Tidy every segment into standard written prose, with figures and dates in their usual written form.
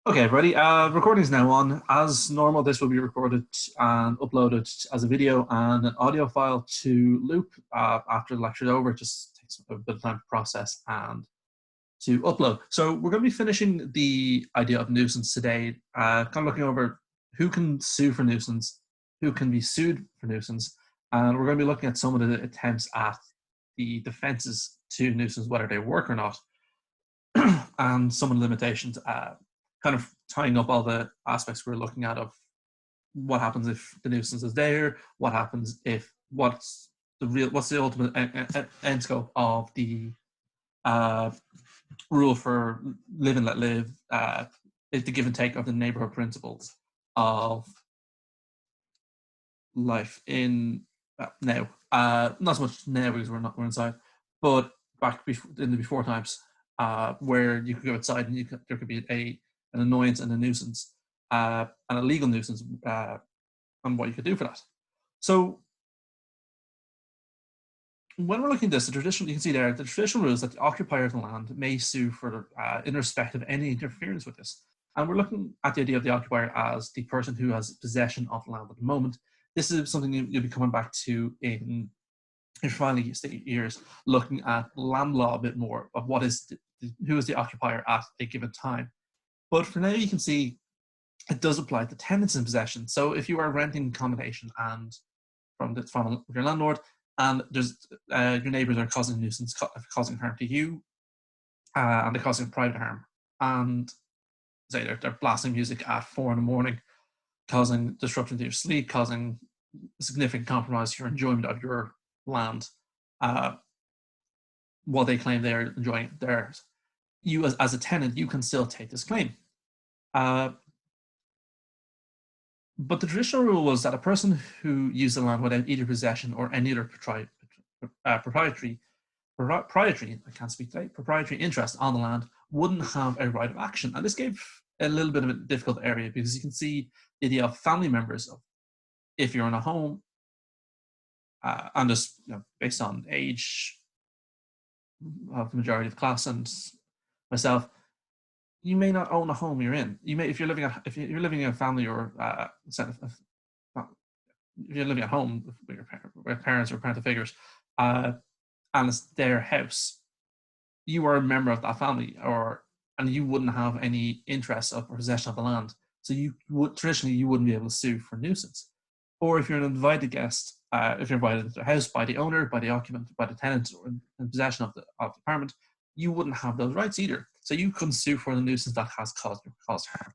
Okay, everybody. Recording is now on. As normal, this will be recorded and uploaded as a video and an audio file to Loop after the lecture is over. It just takes a bit of time to process and to upload. So we're going to be finishing the idea of nuisance today, kind of looking over who can sue for nuisance, who can be sued for nuisance, and we're going to be looking at some of the attempts at the defenses to nuisance, whether they work or not, and some of the limitations, kind of tying up all the aspects we're looking at of what happens if the nuisance is there, what happens if what's the ultimate end scope of the uh, rule for live and let live, is the give and take of the neighborhood principles of life in now. Not so much now because we're inside, but back in the before times, where you could go outside and there could be an annoyance and a nuisance, an illegal nuisance, and what you could do for that. So when we're looking at this, the traditional, you can see there, the traditional rules that the occupier of the land may sue for in respect of any interference with this. And we're looking at the idea of the occupier as the person who has possession of the land at the moment. This is something you'll be coming back to in your final years, looking at land law a bit more of what is who is the occupier at a given time. But for now, you can see it does apply to tenants in possession. So if you are renting accommodation and from your landlord, and there's your neighbours are causing nuisance, causing harm to you, and they're causing private harm, and say they're blasting music at 4 in the morning, causing disruption to your sleep, causing significant compromise to your enjoyment of your land, while they claim they're enjoying theirs. You, as a tenant, you can still take this claim. But the traditional rule was that a person who used the land without either possession or any other proprietary interest on the land wouldn't have a right of action. And this gave a little bit of a difficult area because you can see the idea of family members. Of if you're in a home, and just based on age of the majority of the class and myself, you may not own a home you're in. You may, if you're living in a family or if you're living at home with parents or parental figures, and it's their house, you are a member of that family, and you wouldn't have any interest or possession of the land. So you wouldn't be able to sue for nuisance. Or if you're an invited guest, if you're invited into the house by the owner, by the occupant, by the tenant, or in possession of the apartment, you wouldn't have those rights either. So you couldn't sue for the nuisance that has caused harm.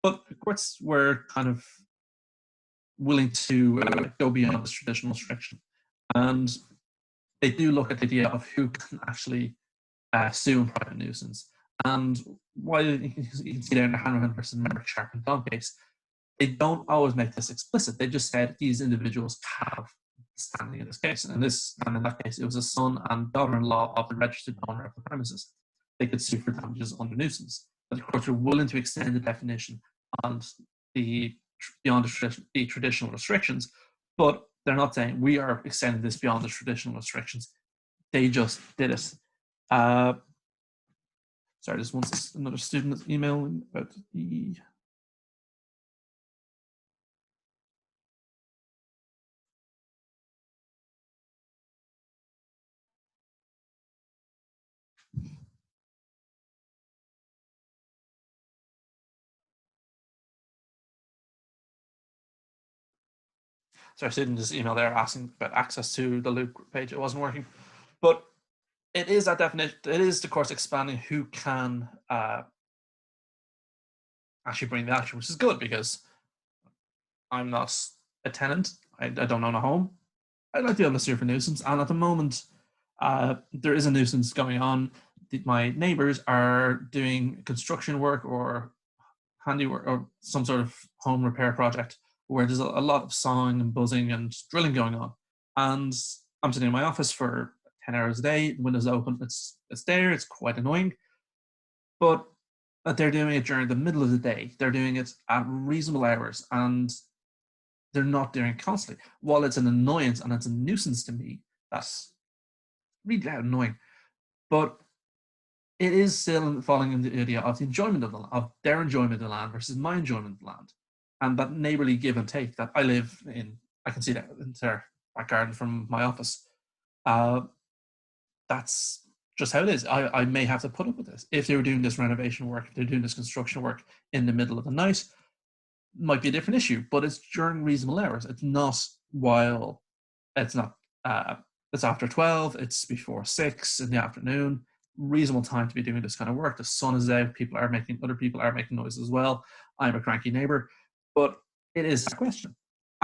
But the courts were kind of willing to go beyond this traditional restriction. And they do look at the idea of who can actually sue in private nuisance. And while you can see there in the Hanrahan versus Merrick Sharp and Don case, they don't always make this explicit. They just said these individuals have standing in this case. And in that case, it was a son and daughter-in-law of the registered owner of the premises. They could sue for damages under nuisance. But the courts are willing to extend the definition beyond the traditional restrictions, but they're not saying we are extending this beyond the traditional restrictions. They just did it. Sorry, just once another student is emailing about the. Sorry, student just emailed there asking about access to the Loop page. It wasn't working, but it is that definition. It is, of course, expanding who can actually bring the action, which is good because I'm not a tenant. I don't own a home. I'd like to be able to sue for nuisance, and at the moment, there is a nuisance going on. My neighbours are doing construction work or handiwork or some sort of home repair project where there's a lot of sawing and buzzing and drilling going on. And I'm sitting in my office for 10 hours a day, the windows open, it's there, it's quite annoying. But they're doing it during the middle of the day. They're doing it at reasonable hours, and they're not doing it constantly. While it's an annoyance and it's a nuisance to me, that's really annoying. But it is still falling in the idea of the enjoyment of of their enjoyment of the land versus my enjoyment of the land, and that neighborly give and take that I live in. I can see that in their back garden from my office. Uh, that's just how it is. I may have to put up with this if they were doing this renovation work, if they're doing this construction work in the middle of the night. Might be a different issue, but it's during reasonable hours. It's not while it's not. It's after 12. It's before 6 in the afternoon. Reasonable time to be doing this kind of work. The sun is out. Other people are making noise as well. I'm a cranky neighbor, but it is a question.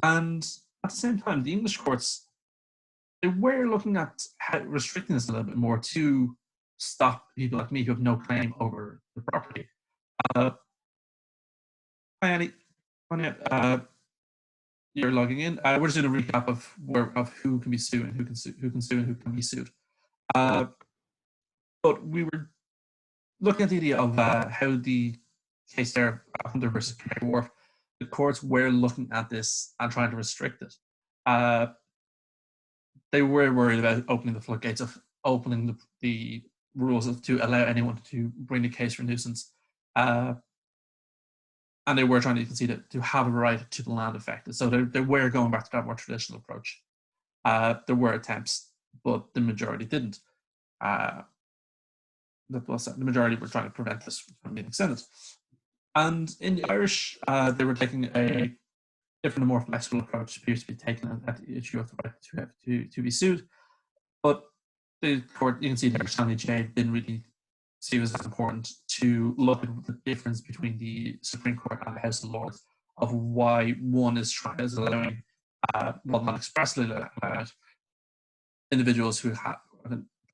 And at the same time, the English courts, they were looking at restricting this a little bit more to stop people like me who have no claim over the property. Uh, Hi, Annie. You're logging in. We're just doing a recap of who can be sued and who can sue and who can be sued. Uh, but we were looking at the idea of how the case there, Hunter versus Canary Wharf, the courts were looking at this and trying to restrict it. They were worried about opening the floodgates of opening the rules to allow anyone to bring a case for nuisance. And they were trying to concede it to have a right to the land affected. So they were going back to that more traditional approach. There were attempts, but the majority didn't. The majority were trying to prevent this from being extended. And in the Irish, they were taking a different and more flexible approach appears to be taken at the issue of the right to be sued. But the court, you can see there, Stanley J didn't really see it as important to look at the difference between the Supreme Court and the House of Lords of why one is allowing, well, not expressly allowed, individuals who have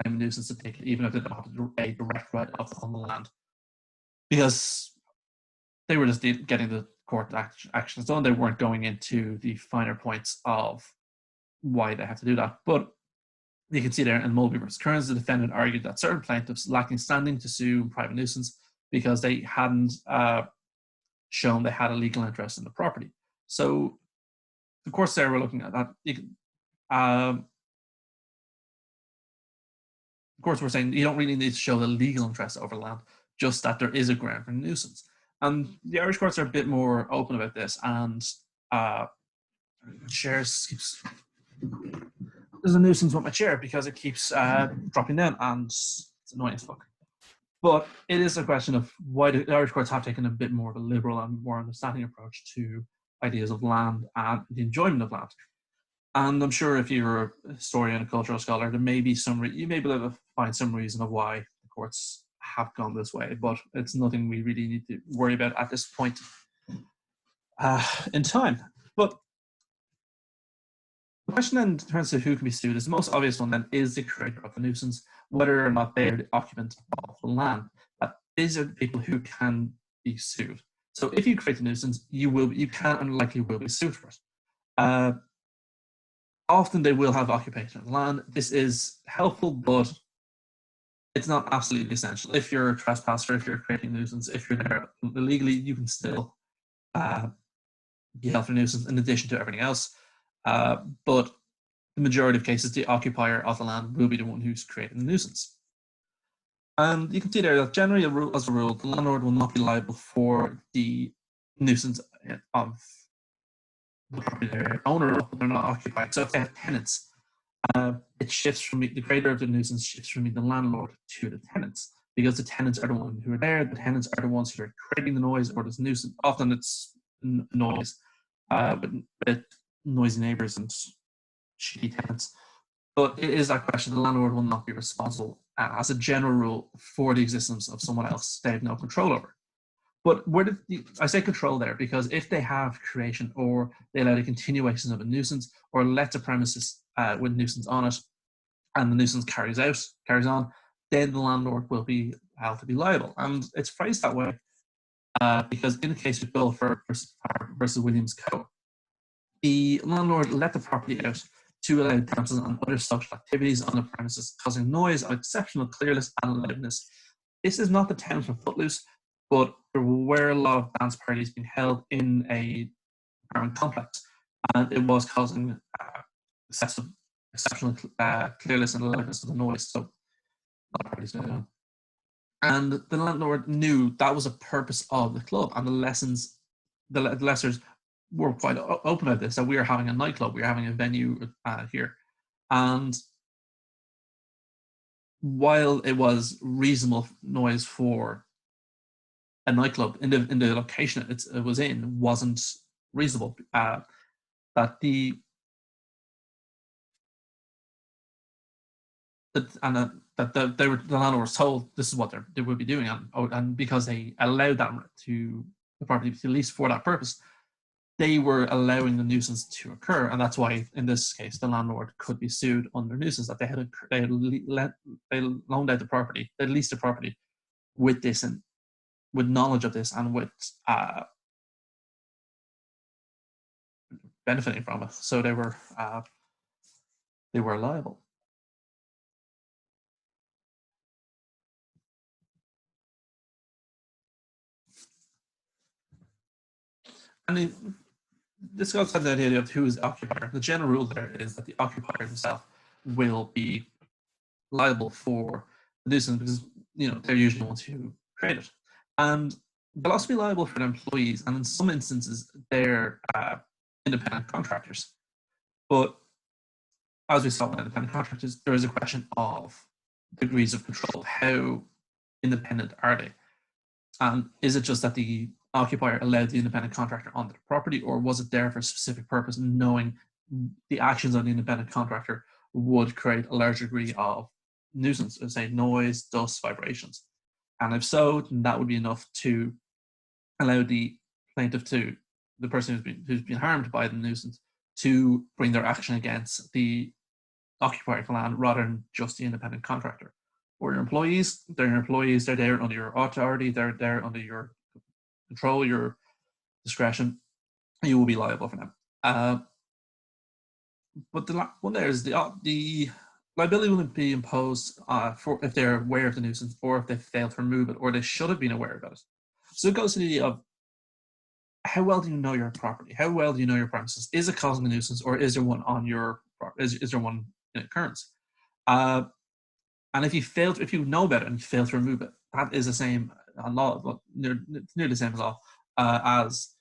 a nuisance to take it, even if they don't have a direct right on the land. Because they were just getting the court actions done. They weren't going into the finer points of why they have to do that. But you can see there in Mulvey versus Kearns, the defendant argued that certain plaintiffs lacking standing to sue private nuisance because they hadn't shown they had a legal interest in the property. So the courts there were looking at that. Of course, we're saying you don't really need to show the legal interest over land, just that there is a ground for nuisance. And the Irish courts are a bit more open about this, and shares keeps. There's a nuisance with my chair because it keeps dropping down, and it's annoying as fuck. But it is a question of why the Irish courts have taken a bit more of a liberal and more understanding approach to ideas of land and the enjoyment of land. And I'm sure if you're a historian, a cultural scholar, there may be you may be able to find some reason of why the courts have gone this way, but it's nothing we really need to worry about at this point in time. But the question in terms of who can be sued is the most obvious one then is the creator of the nuisance, whether or not they're the occupant of the land. These are the people who can be sued. So if you create a nuisance, you can and likely will be sued for it. Often they will have occupation of the land. This is helpful, but it's not absolutely essential. If you're a trespasser, if you're creating a nuisance, if you're there illegally, you can still be held for nuisance in addition to everything else. But the majority of cases, the occupier of the land will be the one who's creating the nuisance. And you can see there that generally, as a rule, the landlord will not be liable for the nuisance of the property they're owner of, but they're not occupied. So if they have tenants, it shifts from the creator of the nuisance shifts from the landlord to the tenants, because the tenants are the ones who are there. The tenants are the ones who are creating the noise or this nuisance. Often it's noise, with noisy neighbors and shitty tenants. But it is that question: the landlord will not be responsible, as a general rule, for the existence of someone else they have no control over. But I say control there because if they have creation, or they allow the continuation of a nuisance, or let the premises with nuisance on it, and the nuisance carries on, then the landlord will be held to be liable. And it's phrased that way because in the case of Bill versus Williams Co., the landlord let the property out to allow dances and other social activities on the premises, causing noise of exceptional clearness and loudness. This is not the town from Footloose, but there were a lot of dance parties being held in a apartment complex, and it was causing exceptional clearness and loudness of the noise. So, a lot of parties going on. And the landlord knew that was a purpose of the club, and the lessors were quite open about this, that we are having a nightclub, we are having a venue here. And while it was reasonable noise for a nightclub in the location it was in wasn't reasonable, that the landlord was told this is what they would be doing, and because they allowed that to the property to lease for that purpose, they were allowing the nuisance to occur, and that's why in this case the landlord could be sued under nuisance, that they loaned out the property, they leased the property with this and with knowledge of this and with benefiting from it, so they were liable. And this goes to the idea of who is the occupier. The general rule there is that the occupier himself will be liable for the nuisance because they're usually the ones who create it, and they'll also be liable for the employees, and in some instances they're independent contractors. But as we saw with independent contractors, there is a question of degrees of control. How independent are they? And is it just that the occupier allowed the independent contractor onto the property, or was it there for a specific purpose, knowing the actions of the independent contractor would create a large degree of nuisance, say noise, dust, vibrations? And if so, then that would be enough to allow the plaintiff, to the person who's been harmed by the nuisance, to bring their action against the occupier of the land rather than just the independent contractor. Or your employees, they're there under your authority, they're there under your control, your discretion, and you will be liable for them. But the one there is the liability will be imposed for if they're aware of the nuisance, or if they failed to remove it, or they should have been aware about it. So it goes to the idea of how well do you know your property? How well do you know your premises? Is it causing a nuisance, or is there one on your is there one in occurrence? And if you know about it and you fail to remove it, that is the same law, near the same law as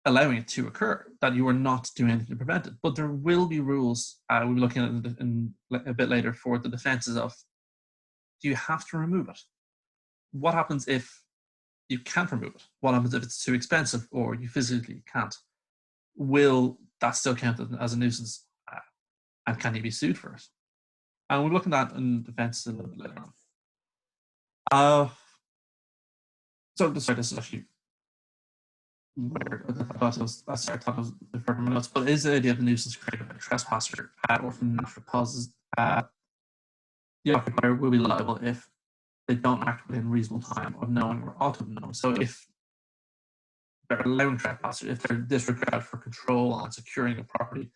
allowing it to occur, that you are not doing anything to prevent it. But there will be rules, we'll be looking at in a bit later, for the defenses of, do you have to remove it? What happens if you can't remove it? What happens if it's too expensive or you physically can't? Will that still count as a nuisance? And can you be sued for it? And we'll look at that in defense a little bit later on. This is actually where I thought it was the further notes, but it is the idea of the nuisance created by a trespasser or from natural causes. The occupier will be liable if they don't act within reasonable time of knowing or ought to have known. So if they're allowing trespassers, if their disregard for control on securing a property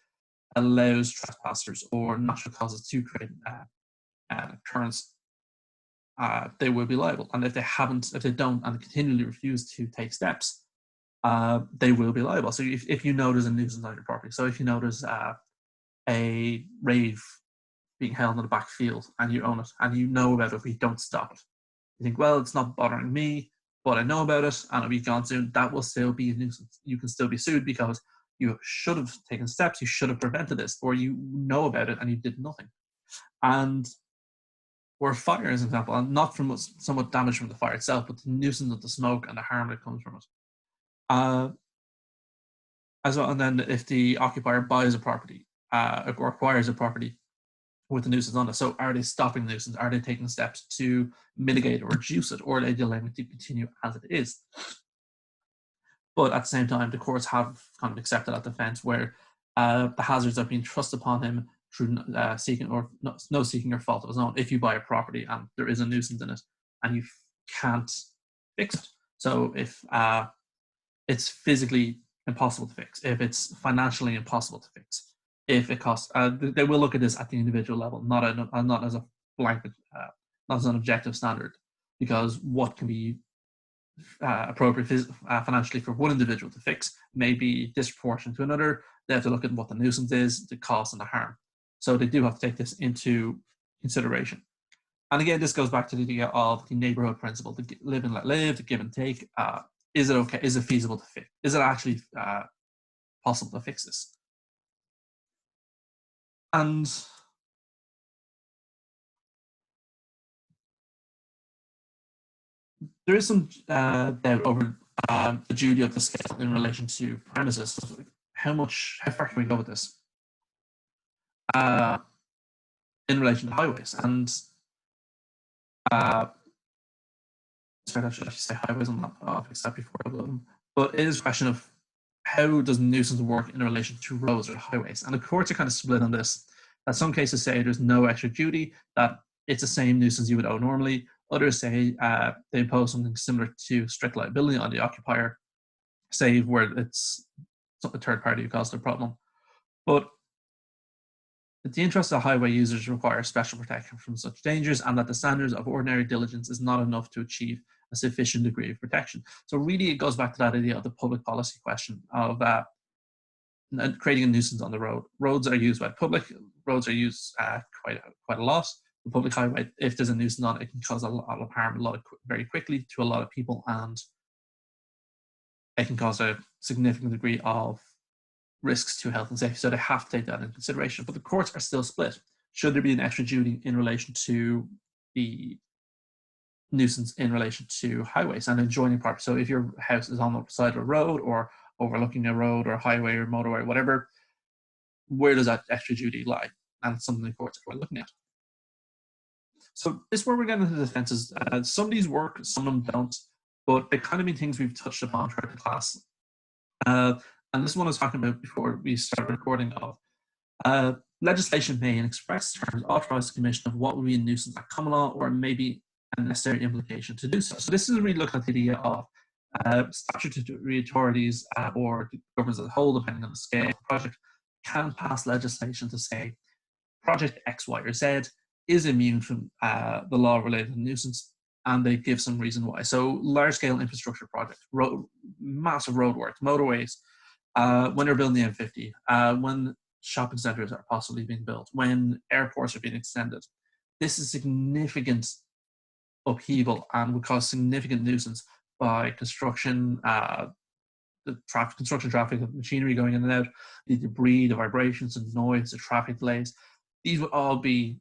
allows trespassers or natural causes to create an occurrence, they will be liable. And if they don't and continually refuse to take steps, they will be liable. So if you know there's a nuisance on your property, so if you know there's a rave being held in the back field and you own it and you know about it, but you don't stop it, you think, well, it's not bothering me, but I know about it and it'll be gone soon, that will still be a nuisance. You can still be sued because you should have taken steps, you should have prevented this, or you know about it and you did nothing. And or fire as an example, and not from somewhat damage from the fire itself, but the nuisance of the smoke and the harm that comes from it. As well, and then if the occupier buys a property or acquires a property with the nuisance on it, so are they stopping the nuisance? Are they taking steps to mitigate or reduce it, or are they allowing it to continue as it is? But at the same time, the courts have kind of accepted that defense where the hazards are being thrust upon him through seeking or no seeking or fault of his own. If you buy a property and there is a nuisance in it and you can't fix it, so if it's physically impossible to fix, if it's financially impossible to fix, if it costs, they will look at this at the individual level, not as a blanket, not as an objective standard, because what can be appropriate financially for one individual to fix may be disproportionate to another. They have to look at what the nuisance is, the cost and the harm. So they do have to take this into consideration. And again, this goes back to the idea of the neighborhood principle, the live and let live, the give and take. Is it okay? Is it feasible to fix? Is it actually possible to fix this? And there is some doubt over the duty of the scale in relation to premises. How far can we go with this in relation to highways? And sorry, I should actually say highways. I'm not fixed that before, but it is a question of how does nuisance work in relation to roads or highways? And the courts are kind of split on this. That some cases say there's no extra duty, that it's the same nuisance you would owe normally. Others say they impose something similar to strict liability on the occupier, say where it's a third party who caused the problem. But the interests of highway users require special protection from such dangers, and that the standards of ordinary diligence is not enough to achieve a sufficient degree of protection. So really it goes back to that idea of the public policy question of creating a nuisance on the road. Roads are used by the public. Roads are used quite a lot. The public highway, if there's a nuisance on it, it can cause a lot of harm very quickly to a lot of people, and it can cause a significant degree of risks to health and safety. So they have to take that into consideration. But the courts are still split. Should there be an extra duty in relation to the nuisance in relation to highways and adjoining property? So if your house is on the side of a road or overlooking a road or a highway or motorway, whatever, where does that extra duty lie? And it's something the courts are looking at. So this is where we're getting into the defenses. Some of these work, some of them don't, but they kind of mean things we've touched upon throughout the class. And this one I was talking about before we started recording of legislation may in express terms authorize the commission of what would be a nuisance at common law or maybe a necessary implication to do so. So this is really looking at the idea of statutory authorities or the governments as a whole, depending on the scale of the project, can pass legislation to say project X, Y, or Z is immune from the law related to nuisance, and they give some reason why. So large-scale infrastructure projects, massive roadworks, motorways, when they're building the M50, when shopping centres are possibly being built, when airports are being extended, this is significant upheaval and would cause significant nuisance by construction, construction traffic, the machinery going in and out, the debris, the vibrations, the noise, the traffic delays. These would all be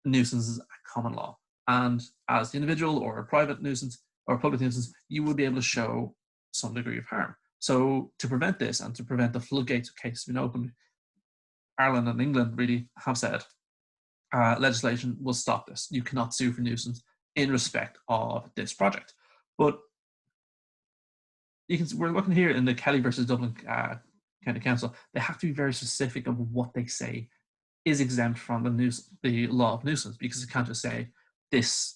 nuisances at common law. And as the individual or a private nuisance or public nuisance, you would be able to show some degree of harm. So to prevent this and to prevent the floodgates of cases being opened, Ireland and England really have said legislation will stop this. You cannot sue for nuisance in respect of this project. But we're looking here in the Kelly versus Dublin County Council. They have to be very specific of what they say is exempt from the law of nuisance, because it can't just say this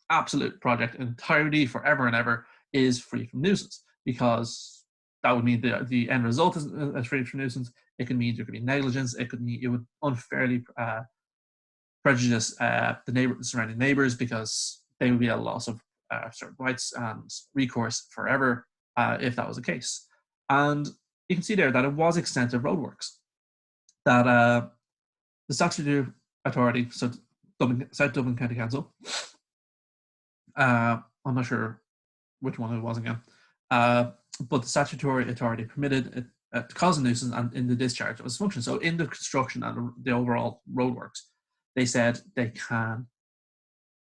absolute project entirety forever and ever is free from nuisance, because that would mean the end result is free from nuisance. It could mean there could be negligence. It could mean it would unfairly prejudice the surrounding neighbours, because they would be at a loss of certain rights and recourse forever if that was the case. And you can see there that it was extensive roadworks, that the statutory authority, so South Dublin County Council, I'm not sure which one it was again, but the statutory authority permitted it to cause a nuisance and in the discharge of its function. So in the construction and the overall roadworks, they said they can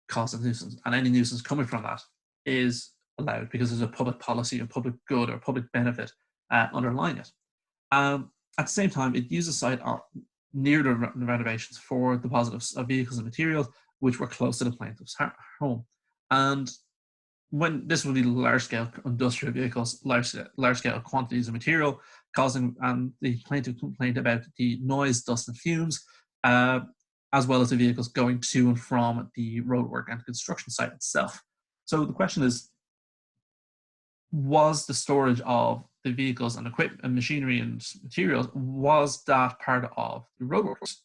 cause a nuisance, and any nuisance coming from that is allowed because there's a public policy, a public good or public benefit underlying it. At the same time, it used a site near the renovations for deposits of vehicles and materials which were close to the plaintiff's home. And when this would be large-scale industrial vehicles, large-scale quantities of material causing, and the plaintiff complained about the noise, dust and fumes, as well as the vehicles going to and from the roadwork and construction site itself. So the question is, was the storage of the vehicles and equipment and machinery and materials, was that part of the roadworks?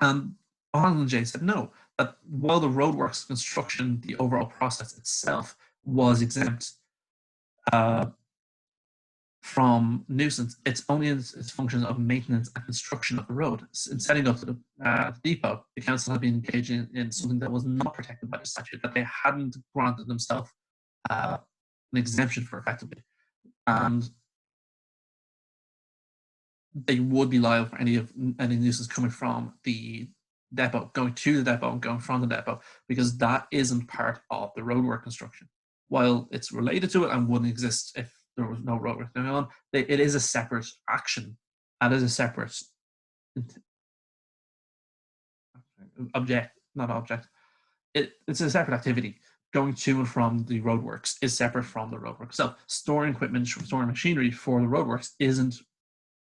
And O'Hanlon and Jay said no, that while the roadworks construction, the overall process itself was exempt, from nuisance, it's only its function of maintenance and construction of the road. In setting up the depot, the council had been engaging in something that was not protected by the statute, that they hadn't granted themselves an exemption for effectively. And they would be liable for any nuisance coming from the depot, going to the depot and going from the depot, because that isn't part of the roadwork construction. While it's related to it and wouldn't exist if there was no roadwork going on, it is a separate action. And is a separate not object. It's a separate activity. Going to and from the roadworks is separate from the roadwork. So storing equipment, storing machinery for the roadworks isn't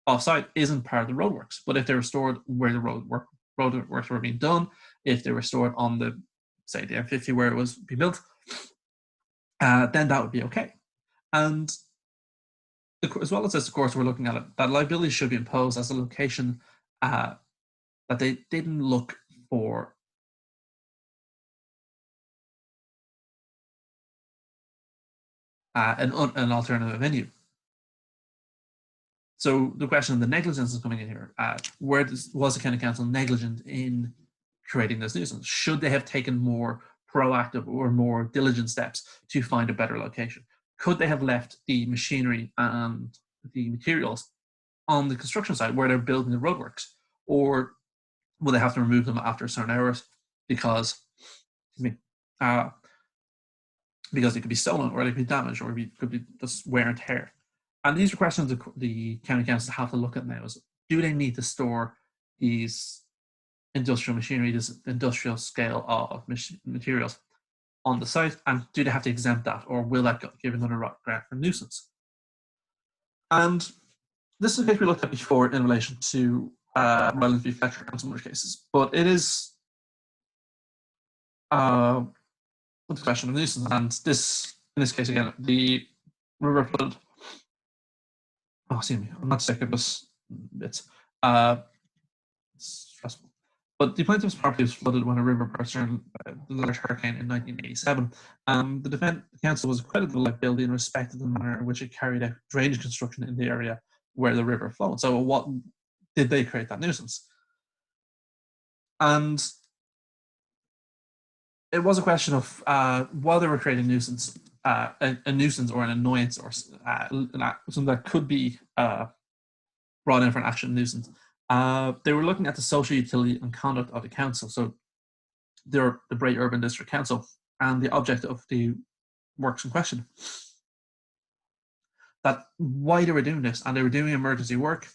offsite, isn't part of the roadworks. But if they were stored where the roadworks were being done, if they were stored on the, say, the M50 where it was being built, then that would be okay. And as well as this, of course, we're looking at it, that liability should be imposed as a location that they didn't look for an alternative venue. So the question of the negligence is coming in here. Was the county council negligent in creating this nuisance? Should they have taken more proactive or more diligent steps to find a better location? Could they have left the machinery and the materials on the construction site where they're building the roadworks? Or will they have to remove them after certain hours because, because it could be stolen or it could be damaged or it could be just wear and tear? And these are questions the county council have to look at now: is do they need to store these industrial machinery, this industrial scale of materials on the site, and do they have to exempt that, or will that give another grant for nuisance? And this is a case we looked at before in relation to Rylands v. Fletcher and some other cases, but it is the question of nuisance. And this, in this case again, the river flooded. Oh, excuse me, I'm not sick of this. It's stressful. But the plaintiff's property was flooded when a river burst during the large hurricane in 1987. The defense council was accredited with liability in respect of the manner in which it carried out drainage construction in the area where the river flowed. So, what did they create that nuisance? And it was a question of while they were creating nuisance, a nuisance or an annoyance or something that could be brought in for an action nuisance. They were looking at the social utility and conduct of the council. So they're the Bray Urban District Council and the object of the works in question. That why they were doing this, and they were doing emergency work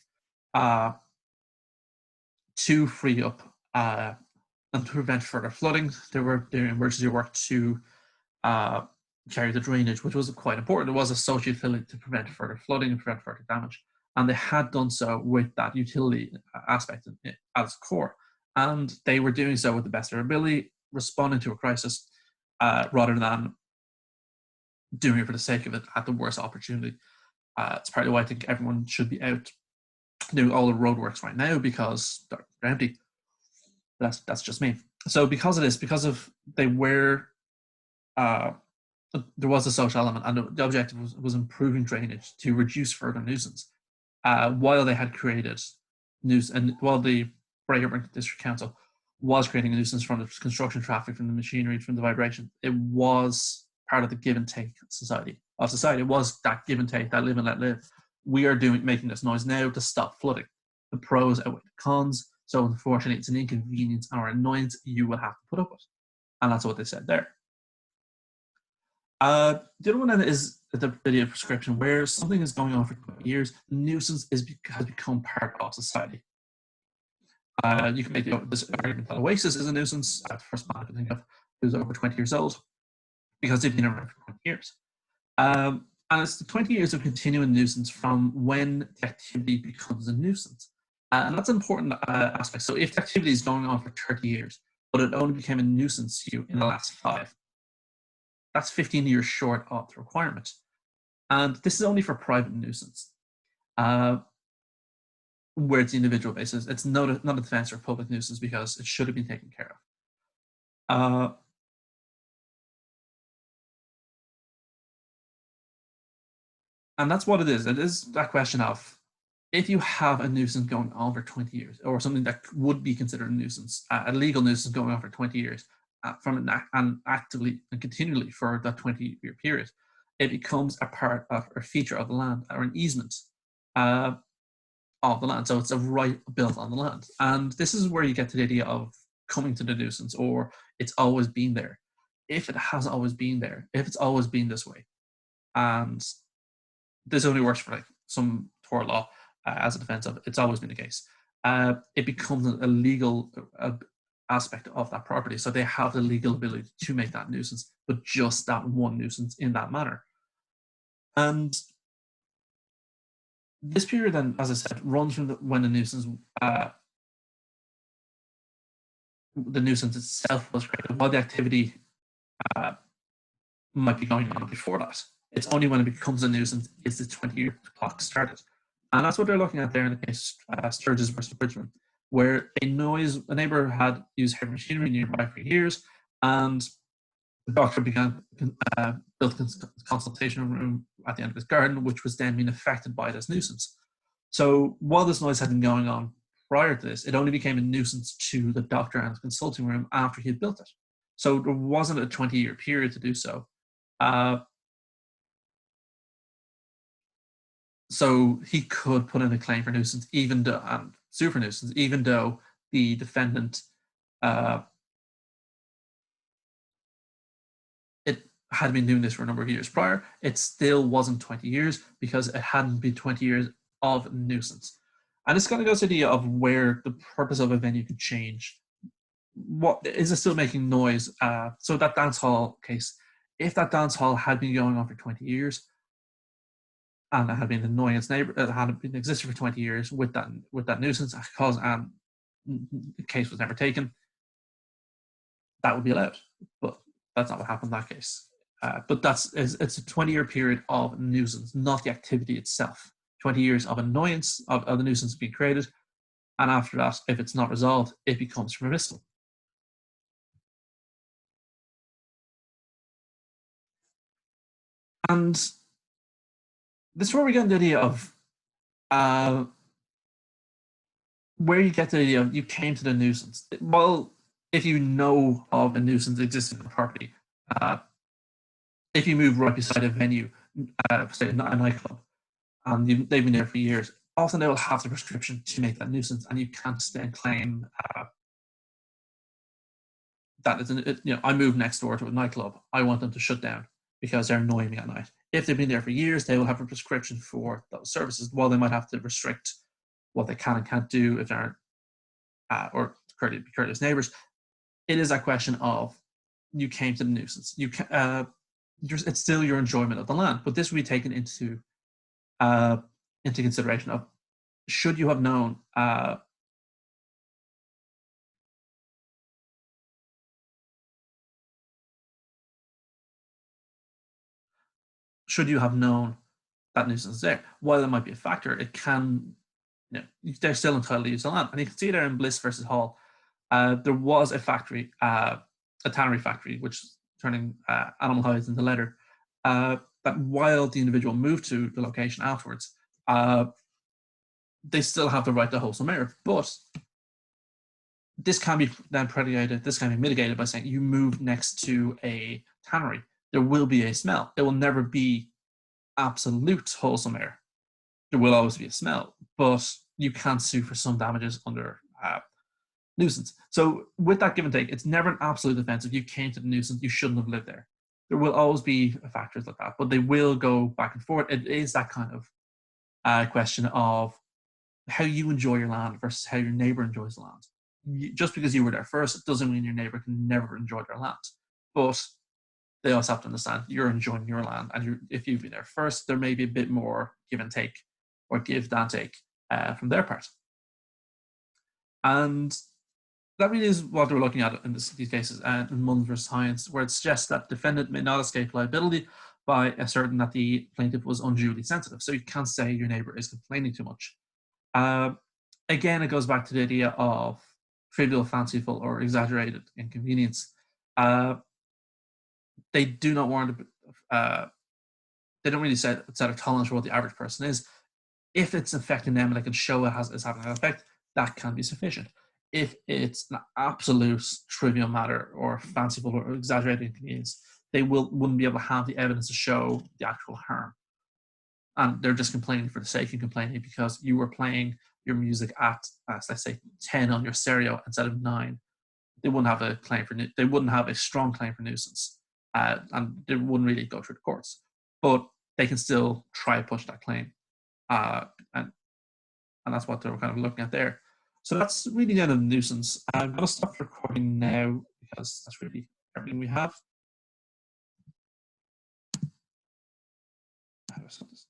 to free up and to prevent further flooding. They were doing emergency work to carry the drainage, which was quite important. It was a social utility to prevent further flooding and prevent further damage. And they had done so with that utility aspect at its core. And they were doing so with the best of their ability, responding to a crisis rather than doing it for the sake of it at the worst opportunity. It's partly why I think everyone should be out doing all the roadworks right now because they're empty. That's just me. So because of this, because of they were, there was a social element, and the objective was improving drainage to reduce further nuisance. While they had created nuisance, and while the Bray Urban District Council was creating a nuisance from the construction traffic, from the machinery, from the vibration, it was part of the give and take society. It was that give and take, that live and let live. We are making this noise now to stop flooding. The pros outweigh the cons. So unfortunately, it's an inconvenience or annoyance you will have to put up with. And that's what they said there. The other one is the video prescription, where something is going on for 20 years. Nuisance has become part of society. You can make this argument that Oasis is a nuisance. The first band I can think of who's over 20 years old because they've been around for 20 years. And it's the 20 years of continuing nuisance from when the activity becomes a nuisance. And that's an important aspect. So if the activity is going on for 30 years, but it only became a nuisance to you in the last 5, that's 15 years short of the requirement. And this is only for private nuisance, where it's the individual basis. It's not a defense or public nuisance because it should have been taken care of. And that's what it is. It is that question of, if you have a nuisance going on for 20 years, or something that would be considered a nuisance, a legal nuisance going on for 20 years, and actively and continually for that 20-year period, it becomes a part of or feature of the land, or an easement uh, of the land. So it's a right built on the land. And this is where you get to the idea of coming to the nuisance, or it's always been there. If it has always been there, if it's always been this way, and this only works for like some tort law as a defense of it's always been the case. It becomes a legal aspect of that property. So they have the legal ability to make that nuisance, but just that one nuisance in that manner. And this period then, as I said, runs from when the nuisance itself was created, while the activity uh, might be going on before that. It's only when it becomes a nuisance is the 20-year clock started. And that's what they're looking at there in the case Sturgis versus Bridgman, where a neighbor had used heavy machinery nearby for years, and the doctor built a consultation room at the end of his garden, which was then being affected by this nuisance. So while this noise had been going on prior to this, it only became a nuisance to the doctor and the consulting room after he had built it. So there wasn't a 20-year period to do so. So he could put in a claim for nuisance, even though, and sue for nuisance, even though the defendant it had been doing this for a number of years prior. It still wasn't 20 years because it hadn't been 20 years of nuisance. And this kind of goes to the idea of where the purpose of a venue could change. What is it still making noise? So that dance hall case, if that dance hall had been going on for 20 years and it had been annoying its neighbor, it had been existed for 20 years with that nuisance cause, and the case was never taken, that would be allowed. But that's not what happened in that case. But it's a 20-year period of nuisance, not the activity itself. 20 years of annoyance of the nuisance being created, and after that, if it's not resolved, it becomes permissible. And this is where we get the idea of where you get the idea of you came to the nuisance. Well, if you know of a nuisance existing in the property, if you move right beside a venue, say a nightclub, and they've been there for years, often they will have the prescription to make that nuisance, and you can't then claim that it's I moved next door to a nightclub. I want them to shut down because they're annoying me at night. If they've been there for years, they will have a prescription for those services. While they might have to restrict what they can and can't do if they're or courteous neighbors, it is a question of you came to the nuisance. It's still your enjoyment of the land, but this will be taken into consideration of should you have known that nuisance is there. While it might be a factor, it can, they're still entitled to use the land. And you can see there in Bliss versus Hall, there was a factory, a tannery factory, which is turning animal hides into leather, that while the individual moved to the location afterwards, they still have the right to wholesome air. But this can be then mitigated by saying you move next to a tannery. There will be a smell. It will never be absolute wholesome air. There will always be a smell, but you can sue for some damages under nuisance. So with that give and take, it's never an absolute defense. If you came to the nuisance, you shouldn't have lived there. There will always be factors like that, but they will go back and forth. It is that kind of question of how you enjoy your land versus how your neighbor enjoys the land. Just because you were there first, it doesn't mean your neighbor can never enjoy their land. But they also have to understand you're enjoying your land, and if you've been there first, there may be a bit more give and take, or give and take from their part. And that really is what we're looking at in these cases, in Munns versus Hines, where it suggests that defendant may not escape liability by asserting that the plaintiff was unduly sensitive. So you can't say your neighbor is complaining too much. Again, it goes back to the idea of trivial, fanciful, or exaggerated inconvenience. They do not warrant they don't really set a tolerance for what the average person is. If it's affecting them and they can show it's having an effect, that can be sufficient. If it's an absolute trivial matter or fanciful or exaggerated inconvenience, they wouldn't be able to have the evidence to show the actual harm. And they're just complaining for the sake of complaining because you were playing your music at, let's say, 10 on your stereo instead of 9. They wouldn't have a claim for they wouldn't have a strong claim for nuisance, and they wouldn't really go through the courts. But they can still try to push that claim, and that's what they're kind of looking at there. So that's really the end of the nuisance. I'm going to stop recording now because that's really everything we have. How do I stop this?